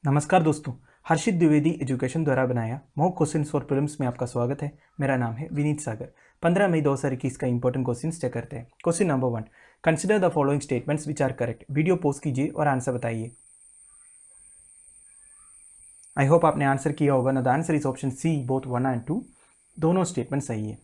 नमस्कार दोस्तों, हर्षित द्विवेदी एजुकेशन द्वारा बनाया मॉक क्वेश्चन फॉर प्रीलिम्स में आपका स्वागत है। मेरा नाम है विनीत सागर। 15 मई 2021 का इंपॉर्टेंट क्वेश्चन चेक करते हैं। Question number 1, consider the following statements which are correct. Video post कीजिए और आंसर बताइए। आई होप आपने आंसर किया होगा। ना the answer is option C, both 1 and 2। दोनों स्टेटमेंट सही है।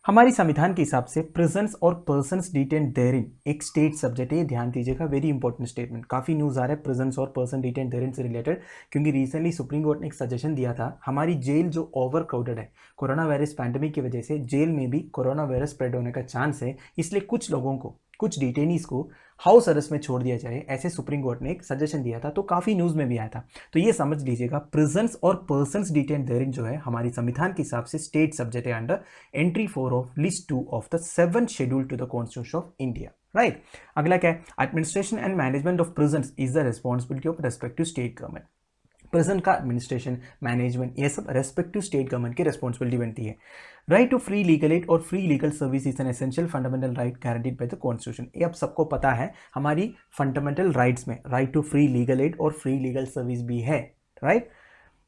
हमारी संविधान के हिसाब से प्रेजेंस और पर्सन्स डिटेन देयरिन एक स्टेट सब्जेक्ट है। ध्यान दीजिएगा, वेरी इंपॉर्टेंट स्टेटमेंट। काफी न्यूज आ रहा है प्रेजेंस और पर्सन डिटेन देयरिन से रिलेटेड, क्योंकि रिसेंटली सुप्रीम कोर्ट ने एक सजेशन दिया था। हमारी जेल जो ओवर क्राउडेड है कोरोना वायरस पैंडेमिक की वजह से, जेल में भी कोरोना वायरस स्प्रेड होने का चांस है, इसलिए कुछ लोगों को, कुछ डिटेनीज को हाउस अरेस्ट में छोड़ दिया जाए, ऐसे सुप्रीम कोर्ट ने एक सजेशन दिया था। तो काफी न्यूज में भी आया था। तो ये समझ लीजिएगा, प्रेजेंस और पर्सन्स डिटेन देयरिन जो है हमारी संविधान के हिसाब से स्टेट सब्जेक्ट है under entry 4 of list 2 of the 7th schedule to the constitution of India. Right. अगला क्या है? Administration and management of prisons is the responsibility of respective state government. Prison का एडमिनिस्ट्रेशन, मैनेजमेंट, ये सब respective state government की responsibility बनती है। Right to free legal aid और free legal service is an essential fundamental right guaranteed by the constitution. ये अब सबको पता है, हमारी फंडामेंटल राइट्स में right to free legal aid और फ्री लीगल सर्विस भी है। राइट।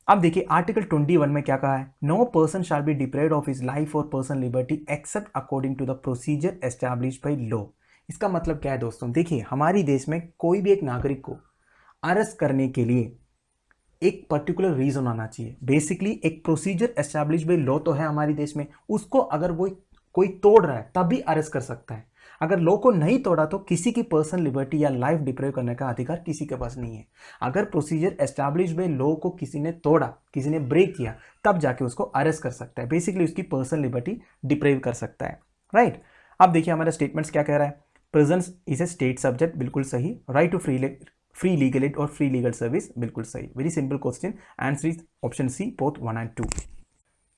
अब देखिए आर्टिकल 21 में क्या कहा है? No person shall be deprived of his life और personal liberty except according to the procedure established by law. इसका मतलब क्या है दोस्तों? देखिए, हमारी देश में कोई भी एक नागरिक को अरेस्ट करने के लिए एक पर्टिकुलर रीजन आना चाहिए। बेसिकली एक प्रोसीजर एस्टैब्लिश बाय लॉ तो है हमारे देश में, उसको अगर वो कोई तोड़ रहा है तभी अरेस्ट कर सकता है। अगर लॉ को नहीं तोड़ा तो किसी की पर्सनल लिबर्टी या लाइफ डिप्राइव करने का अधिकार किसी के पास नहीं है। अगर प्रोसीजर एस्टैब्लिश बाय लॉ को किसी ने तोड़ा, किसी ने ब्रेक किया, तब जाके उसको अरेस्ट कर सकता है। बेसिकली उसकी पर्सनल लिबर्टी डिप्राइव कर सकता है। राइट। अब देखिए हमारा स्टेटमेंट्स क्या कह रहा है? Presence is a state subject, बिल्कुल सही। Right to free legal aid और फ्री लीगल सर्विस, बिल्कुल सही। Very simple question, answer is option C, both 1 and 2।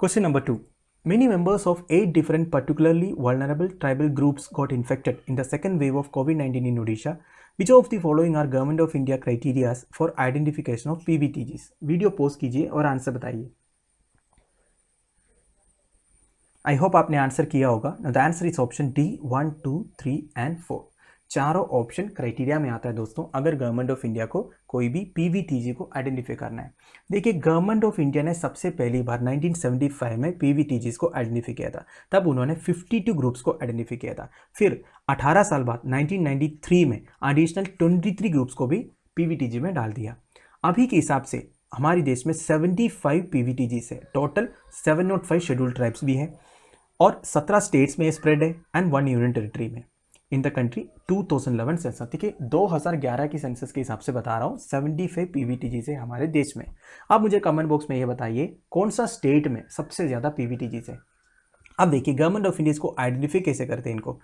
Question number 2, many members of 8 different particularly vulnerable tribal groups got infected in the second wave of COVID-19 in Odisha. Which of the following are Government of India criteria for identification of PVTGs? Video post कीजिए और answer बताइए। I hope आपने answer किया होगा। The answer is option D, 1, 2, 3 and 4। चारों option criteria में आता है दोस्तों, अगर गवर्नमेंट ऑफ इंडिया को कोई भी पीवीटीजी को आइडेंटिफाई करना है। देखिए, गवर्नमेंट ऑफ इंडिया ने सबसे पहली बार 1975 में पीवीटीजीज को आइडेंटिफाई किया था। तब उन्होंने 52 ग्रुप्स को आइडेंटिफाई किया था। फिर 18 साल बाद 1993 में एडिशनल 23 ग्रुप्स को भी पीवीटीजी में डाल दिया। अभी के हिसाब से हमारे देश में 75 पीवीटीजीज है। टोटल 705 शेड्यूल्ड ट्राइब्स भी हैं और 17 स्टेट्स में स्प्रेड है एंड 1 यूनियन टेरिटरी में इन द कंट्री। 2011 सेंसस, ठीक है, 2011 की सेंसस के हिसाब से बता रहा हूँ, 75 पीवीटीजीज है हमारे देश में। अब मुझे कमेंट बॉक्स में ये बताइए कौन सा स्टेट में सबसे ज़्यादा पीवीटीजीज है। अब देखिए गवर्नमेंट ऑफ इंडिया को आइडेंटिफाई कैसे करते हैं इनको।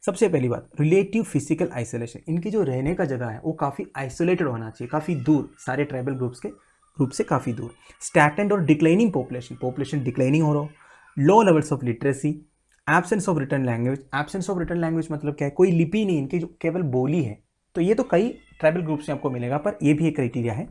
सबसे पहली बात, रिलेटिव फिजिकल आइसोलेशन। इनकी जो रहने का जगह है वो काफ़ी आइसोलेटेड होना चाहिए, काफ़ी दूर, सारे ट्राइबल ग्रुप से काफ़ी दूर। स्टैग्नेंट और डिक्लाइनिंग पॉपुलेशन डिक्लाइनिंग हो रहा हो। Low levels of literacy, absence of written language. Absence of written language मतलब क्या है? कोई लिपि नहीं, इनकी जो केवल बोली है। तो ये तो कई ट्राइबल ग्रुप्स में आपको मिलेगा, पर ये भी एक क्राइटेरिया है।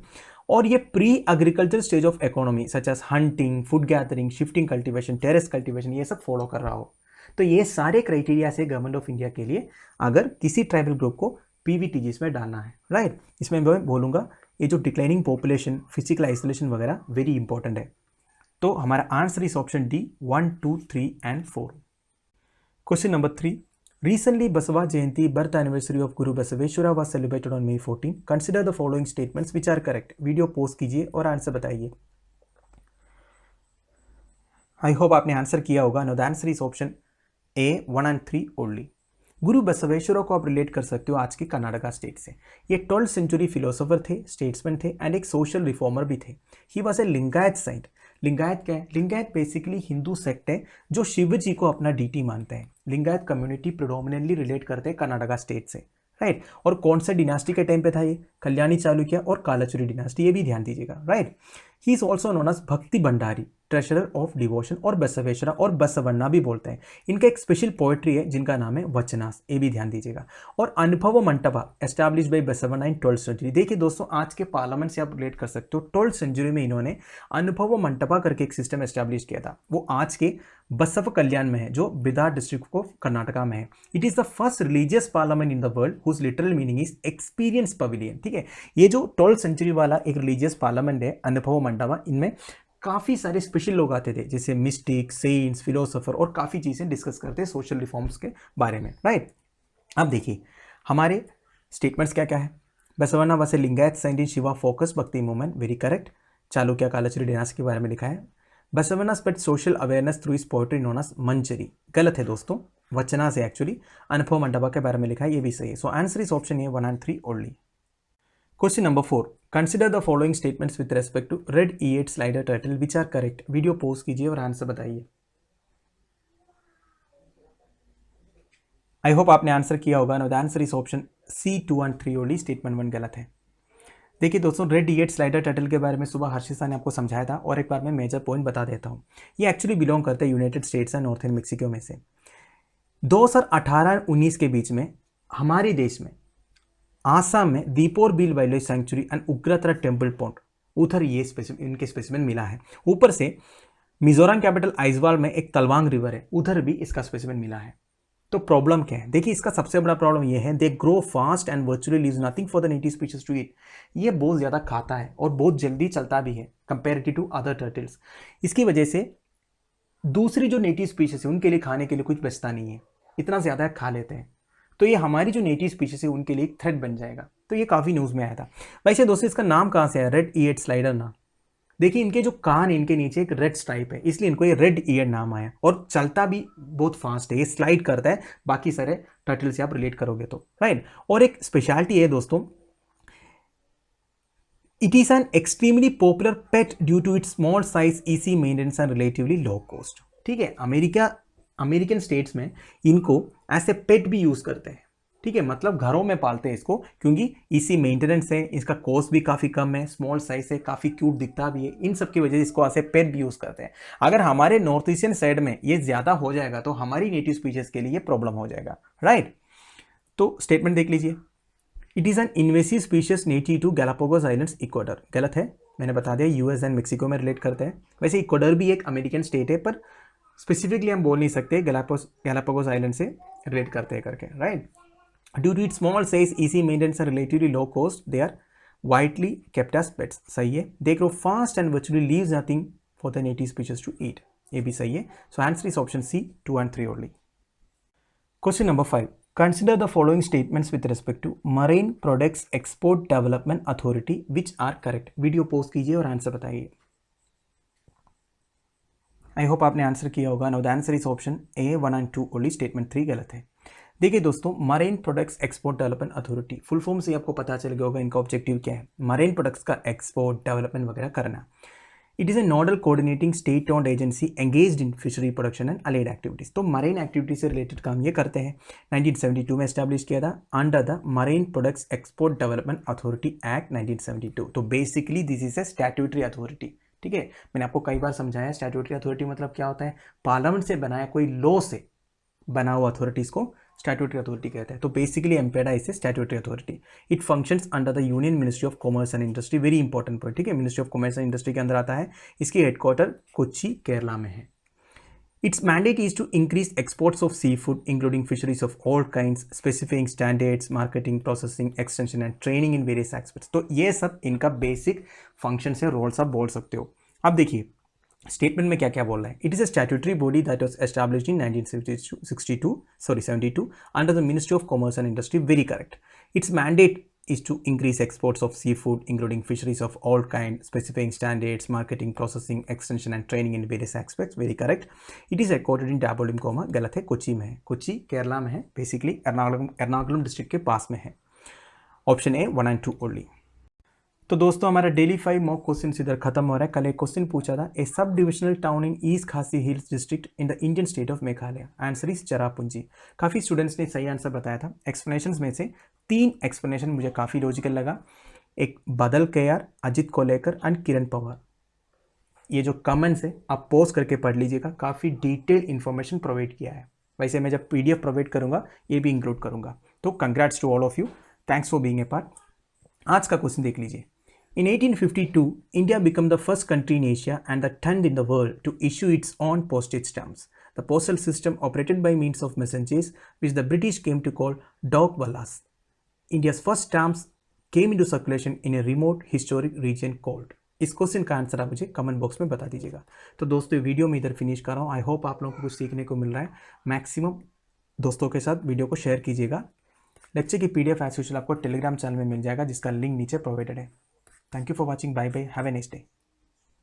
और ये pre agriculture stage of economy such as hunting, food gathering, shifting cultivation, terrace cultivation, ये सब फॉलो कर रहा हो। तो ये सारे क्राइटेरिया से गवर्नमेंट ऑफ इंडिया के लिए अगर किसी ट्राइबल ग्रुप को पीवीटीजीज में डालना है। राइट। इसमें मैं बोलूँगा ये जो डिक्लाइनिंग पॉपुलेशन, फिजिकल आइसोलेशन वगैरह वेरी इंपॉर्टेंट है। तो हमारा answer is option D, 1, 2, 3 and 4। Question number 3. Recently, Basava Jayanti, birth anniversary of Guru Basaveshwara was celebrated on May 14. Consider the following statements which are correct. Video post कीजिए और answer बताइए। I hope आपने answer किया होगा। No the answer is option A, 1 and 3 only. गुरु बसवेश्वरा को आप relate कर सकते हो आज के कर्नाटका स्टेट से। ये 12th सेंचुरी फिलोसोफर थे, स्टेट्समैन थे एंड एक सोशल रिफॉर्मर भी थे। He was a Lingayat saint. Lingayat क्या है? लिंगायत बेसिकली हिंदू सेक्ट है जो शिव जी को अपना डीटी मानते हैं। लिंगायत कम्युनिटी प्रिडोमिनेटली रिलेट करते हैं कर्नाटका स्टेट से। राइट। और कौन सा डिनास्टी के टाइम पे था ये? कल्याणी चालुक्य और कालाचुरी डिनास्टी, ये भी ध्यान दीजिएगा। Right. He is also known as Bhakti Bhandari, treasurer of devotion, और बसवेश्वरा और बसवन्ना भी बोलते हैं। इनका एक स्पेशल पोएट्री है जिनका नाम है वचनास, ये भी ध्यान दीजिएगा। और Anubhava Mantapa establish by Basavanna in 12th century. देखिए दोस्तों, आज के पार्लियामेंट से आप रिलेट कर सकते हो। 12th सेंचुरी में इन्होंने अनुभव मंटपा करके एक सिस्टम एस्टैब्लिश किया था। वो आज के बसव कल्याण में है, जो बिदार डिस्ट्रिक्ट ऑफ कर्नाटका में है। It is the first religious parliament in the world whose literal meaning is experience pavilion. ठीक है। ये जो 12th सेंचुरी वाला एक रिलीजियस पार्लियामेंट है अनुभव मंडपा, इनमें काफ़ी सारे स्पेशल लोग आते थे, जैसे मिस्टिक, सेंट्स, फिलोसोफर, और काफ़ी चीज़ें डिस्कस करते हैं सोशल रिफॉर्म्स के बारे में, राइट। अब देखिए हमारे स्टेटमेंट्स क्या क्या है। Basavanna was a Lingayat saint in Shiva focus bhakti movement, very correct. Chalukya Kalachuri dynasty के बारे में लिखा है। Basavanna spread social awareness through his poetry known as Manchari, गलत है दोस्तों, वचना से एक्चुअली। अनुभव मंडपा के बारे में लिखा है, ये भी सही है। So answer is option A 1 and 3 only. Question number 4, consider the following statements with respect to red E8 slider turtle which are correct. Video pause कीजिए और आंसर बताइए। आई होप आपने आंसर किया होगा। No the answer is option C 2 and 3 only. Statement 1 गलत है। देखिए दोस्तों, रेड E8 स्लाइडर टर्टल के बारे में सुबह हर्षिता ने आपको समझाया था, और एक बार मैं मेजर पॉइंट बता देता हूँ। ये एक्चुअली बिलोंग करते हैं United states and northern Mexico में से। 2018-19 के बीच में हमारे देश में आसाम में Deepor Beel wildlife sanctuary and Ugratara temple pond, उधर ये इनके स्पेसिमेन मिला है। ऊपर से मिजोरम कैपिटल आइजवाल में एक तलवांग रिवर है, उधर भी इसका स्पेसिमेन मिला है। तो प्रॉब्लम क्या है? देखिए इसका सबसे बड़ा प्रॉब्लम ये है, they grow fast and virtually leaves nothing for the native species to eat. ये बहुत ज़्यादा खाता है और बहुत जल्दी चलता भी है कंपेरेटिव टू अदर टर्टल्स। इसकी वजह से दूसरी जो नेटिव स्पीशीज है उनके लिए खाने के लिए कुछ बचता नहीं है, इतना ज़्यादा खा लेते हैं। तो ये हमारी जो नेटिव स्पीशीज है उनके लिए एक थ्रेट बन जाएगा। तो ये काफ़ी न्यूज़ में आया था। वैसे दोस्तों इसका नाम कहाँ से आया, रेड E8 स्लाइडर नाम? देखिए इनके जो कान, इनके नीचे एक रेड स्ट्राइप है, इसलिए इनको ये रेड E8 नाम आया। और चलता भी बहुत फास्ट है, ये स्लाइड करता है बाकी सारे टर्टल से आप रिलेट करोगे तो, राइट। और एक स्पेशलिटी है दोस्तों, it is an extremely popular pet due to its small size, easy maintenance and relatively low cost. ठीक है, अमेरिकन स्टेट्स में इनको ऐसे पेट भी यूज करते हैं। ठीक है, मतलब घरों में पालते हैं इसको, क्योंकि इसी मेंटेनेंस है, इसका कॉस्ट भी काफ़ी कम है, स्मॉल साइज है, काफ़ी क्यूट दिखता भी है। इन सब की वजह से इसको ऐसे पेट भी यूज़ करते हैं। अगर हमारे नॉर्थ ईस्टर्न साइड में ये ज़्यादा हो जाएगा तो हमारी नेटिव स्पीशीज के लिए प्रॉब्लम हो जाएगा, राइट। तो स्टेटमेंट देख लीजिए, it is an invasive species native to Galapagos islands, Ecuador. गलत है, मैंने बता दिया, यूएस एंड मेक्सिको में रिलेट करते हैं। वैसे इक्वाडोर भी एक अमेरिकन स्टेट है, पर स्पेसिफिकली हम बोल नहीं सकते गैलापागोस आइलैंड से रिलेट करते हैं करके, right. Due to its small size, easy maintenance and relatively low cost, they are widely kept as pets. सही है। They grow fast and virtually leaves nothing for the native species to eat. ये भी सही है। So answer is option C 2 and 3 only. Question number 5. Consider the following statements with respect to Marine Products Export Development Authority which are correct. Video post कीजिए और answer बताइए। I hope आपने answer किया होगा। Now the answer is option A 1 and 2 only. Statement 3 गलत है। देखिए दोस्तों, marine products export development authority, full form से आपको पता चल गया होगा इनका ऑब्जेक्टिव क्या है, मरीन प्रोडक्ट्स का एक्सपोर्ट डेवलपमेंट वगैरह करना। It is a nodal coordinating state owned agency engaged in fishery production and allied activities. तो मरीन एक्टिविटी से रिलेटेड काम ये करते हैं। 1972 में एस्टैब्लिश किया था under the marine products export development authority act 1972। तो basically this is a statutory authority. ठीक है, मैंने आपको कई बार समझाया स्टैट्यूटरी अथॉरिटी मतलब क्या होता है, पार्लियामेंट से बनाया कोई लॉ से बना हुआ अथॉरिटीज़ को स्टैट्यूटरी अथॉरिटी कहते हैं। तो basically MPEDA is a statutory authority. It functions under the union ministry of commerce and industry, very important point. ठीक है, ministry of commerce and industry के अंदर आता है। इसकी हेडक्वार्टर कोच्चि, केरला में है। Its mandate is to increase exports of sea food including fisheries of all kinds, specific standards, marketing, processing, extension and training in various aspects. तो ये सब इनका बेसिक फंक्शन है, रोल्स आप बोल सकते हो। अब देखिए स्टेटमेंट में क्या क्या बोल रहा है। It is a statutory body that was established in 1972 under the ministry of commerce and industry, very correct. It's mandate is to increase exports of seafood including fisheries of all kind, specifying standards, marketing, processing, extension and training in various aspects, very correct. It is headquartered in Dabolim, गलत है, कोच्चि में है। कोच्चि केरला में है, basically Ernakulam district के पास में है। Option A 1 and 2 only. तो दोस्तों हमारा डेली 5 मॉक क्वेश्चन इधर खत्म हो रहा है। कल एक क्वेश्चन पूछा था, a sub divisional town in east Khasi hills district in the Indian state of Meghalaya, answer is Cherrapunji. काफ़ी स्टूडेंट्स ने सही आंसर बताया था। एक्सप्लेनेशंस में से 3 एक्सप्लेनेशन मुझे काफ़ी लॉजिकल लगा। एक बदल केआर, अजित कोलेकर एंड किरण पवार। ये जो कमेंट्स है आप पोस्ट करके पढ़ लीजिएगा, काफ़ी डिटेल इन्फॉर्मेशन प्रोवाइड किया है। वैसे मैं जब PDF प्रोवाइड करूँगा ये भी इंक्लूड करूँगा। तो congrats to all of you, thanks for being a part. आज का क्वेश्चन देख लीजिए। In 1852, India became the first country in Asia and the 10th in the world to issue its own postage stamps. The postal system operated by means of messengers, which the British came to call dog wallas. India's first stamps came into circulation in a remote historic reason called. इस question का answer आप मुझे comment box में बता दीजिएगा। तो दोस्तों video में इधर फिनिश कर रहा हूँ। आई होप आप लोगों को कुछ सीखने को मिल रहा है। मैक्सिमम दोस्तों के साथ वीडियो को शेयर कीजिएगा। लेक्चर की पीडीएफ एज यूजुअल आपको टेलीग्राम चैनल में मिल जाएगा, जिसका लिंक नीचे प्रोवाइडेड है। Thank you for watching. Bye bye. Have a nice day.